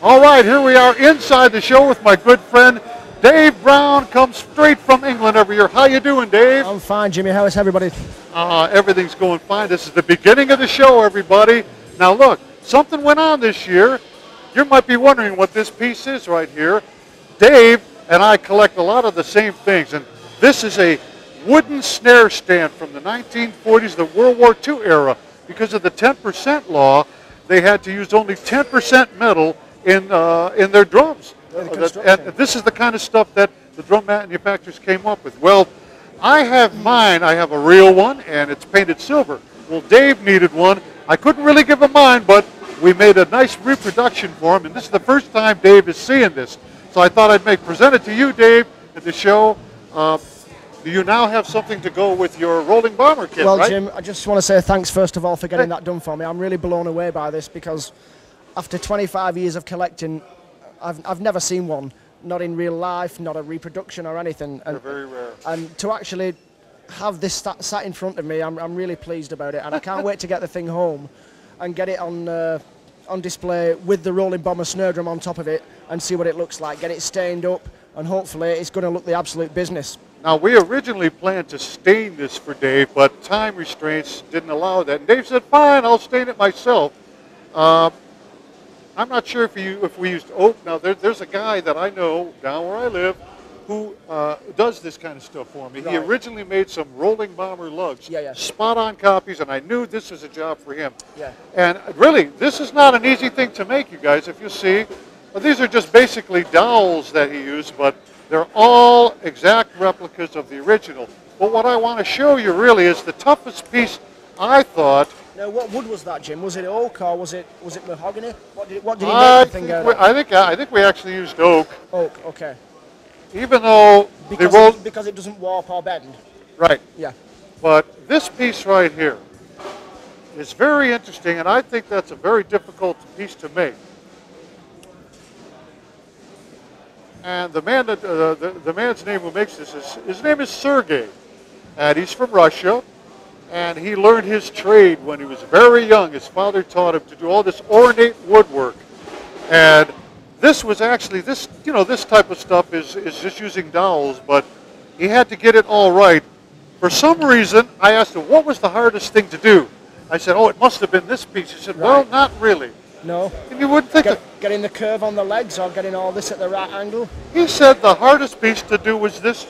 All right, here we are inside the show with my good friend Dave Brown. Comes straight from England every year. How you doing, Dave? I'm fine, Jimmy. How is everybody? Everything's going fine. This is the beginning of the show, everybody. Now look, something went on this year. You might be wondering what this piece is right here. Dave and I collect a lot of the same things, and this is a wooden snare stand from the 1940s, the World War II era. Because of the 10% law, they had to use only 10% metal in their drums. And this is the kind of stuff that the drum manufacturers came up with. Well, I have mine. I have a real one, and it's painted silver. Well, Dave needed one. I couldn't really give him mine, but we made a nice reproduction for him, and this is the first time Dave is seeing this. So I thought I'd present it to you, Dave, at the show. Do you now have something to go with your rolling bomber kit, well, right? Jim, I just want to say thanks, first of all, for getting that done for me. I'm really blown away by this because after 25 years of collecting, I've never seen one, not in real life, not a reproduction or anything. They're very rare. And to actually have this sat in front of me, I'm really pleased about it, and I can't wait to get the thing home and get it on display with the rolling bomber snare drum on top of it and see what it looks like, get it stained up, and hopefully it's going to look the absolute business. Now, we originally planned to stain this for Dave, but time restraints didn't allow that. And Dave said, fine, I'll stain it myself. I'm not sure if we used oak. Now, there's a guy that I know down where I live who does this kind of stuff for me. Right. He originally made some rolling bomber lugs, spot-on copies, and I knew this was a job for him. Yeah. And really, this is not an easy thing to make, you guys. If you see, these are just basically dowels that he used, but they're all exact replicas of the original. But what I want to show you really is the toughest piece, I thought. Now, what wood was that, Jim? Was it oak or was it mahogany? What did he make the thing out of? I think we actually used oak. Oak, okay. Even though because it doesn't warp or bend. Right. Yeah. But this piece right here is very interesting, and I think that's a very difficult piece to make. And the man the man's name who makes this his name is Sergey, and he's from Russia, and he learned his trade when he was very young. His father taught him to do all this ornate woodwork, and this was actually this type of stuff is just using dowels, but he had to get it all right. For some reason, I asked him what was the hardest thing to do. I said, oh, it must have been this piece. He said, well, not really. No. And you wouldn't think getting the curve on the legs or getting all this at the right angle? He said the hardest piece to do was this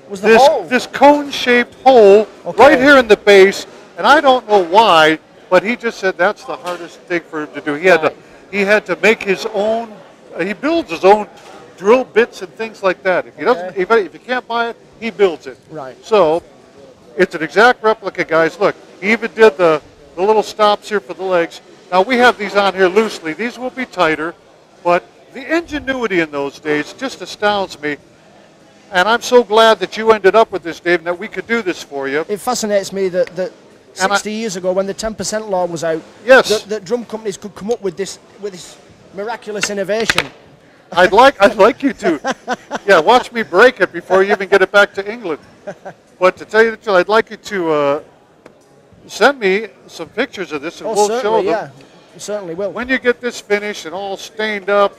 hole? This cone-shaped hole right here in the base, and I don't know why, but he just said that's the hardest thing for him to do. He had to make his own. He builds his own drill bits and things like that. If he doesn't, if you can't buy it, he builds it. Right. So it's an exact replica, guys. Look, he even did the little stops here for the legs. Now, we have these on here loosely. These will be tighter, but the ingenuity in those days just astounds me. And I'm so glad that you ended up with this, Dave, and that we could do this for you. It fascinates me that 60 years ago, when the 10% law was out, that drum companies could come up with this miraculous innovation. I'd like you to. Watch me break it before you even get it back to England. But to tell you the truth, I'd like you to send me some pictures of this, and we'll show them. Yeah, certainly will. When you get this finished and all stained up,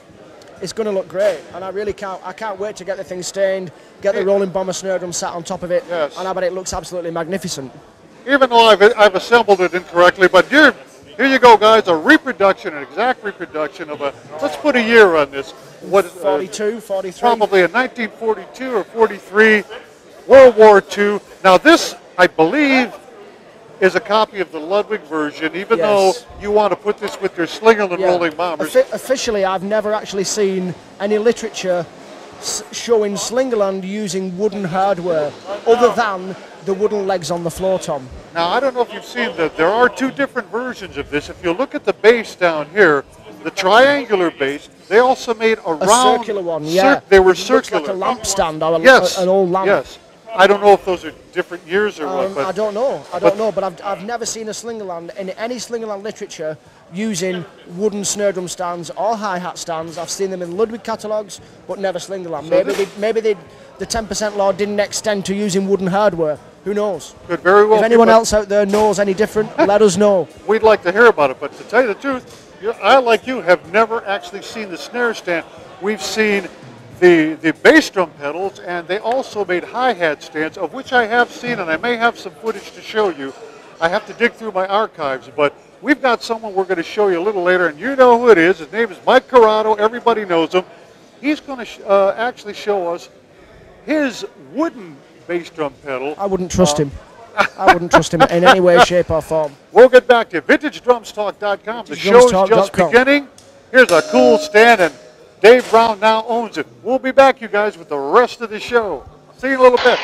it's going to look great, and I can't wait to get the thing stained, get the rolling bomber snare drum sat on top of it, and I bet it looks absolutely magnificent. Even though I've assembled it incorrectly, but here you go, guys, a reproduction, an exact reproduction of let's put a year on this. What is 42, 43? Probably a 1942 or 43, World War II. Now this, I believe, is a copy of the Ludwig version, even though you want to put this with your Slingerland rolling bombers. Officially, I've never actually seen any literature showing Slingerland using wooden hardware other than the wooden legs on the floor, Tom. Now, I don't know if you've seen that. There are two different versions of this. If you look at the base down here, the triangular base, they also made a round circular one. They were circular. Looks like a lamp stand or an old lamp. Yes. I don't know if those are different years or what. But I don't know. But I've never seen a Slingerland in any Slingerland literature using wooden snare drum stands or hi-hat stands. I've seen them in Ludwig catalogues, but never Slingerland. Maybe the 10% law didn't extend to using wooden hardware. Who knows? Could very well. If anyone else out there knows any different, let us know. We'd like to hear about it. But to tell you the truth, I, like you, have never actually seen the snare stand. We've seen the bass drum pedals, and they also made hi-hat stands, of which I have seen, and I may have some footage to show you. I have to dig through my archives, but we've got someone we're going to show you a little later, and you know who it is. His name is Mike Corrado. Everybody knows him. He's going to actually show us his wooden bass drum pedal. I wouldn't trust him. I wouldn't trust him in any way, shape, or form. We'll get back to VintageDrumsTalk.com. The show's just beginning. Here's a cool stand, and Dave Brown now owns it. We'll be back, you guys, with the rest of the show. See you in a little bit.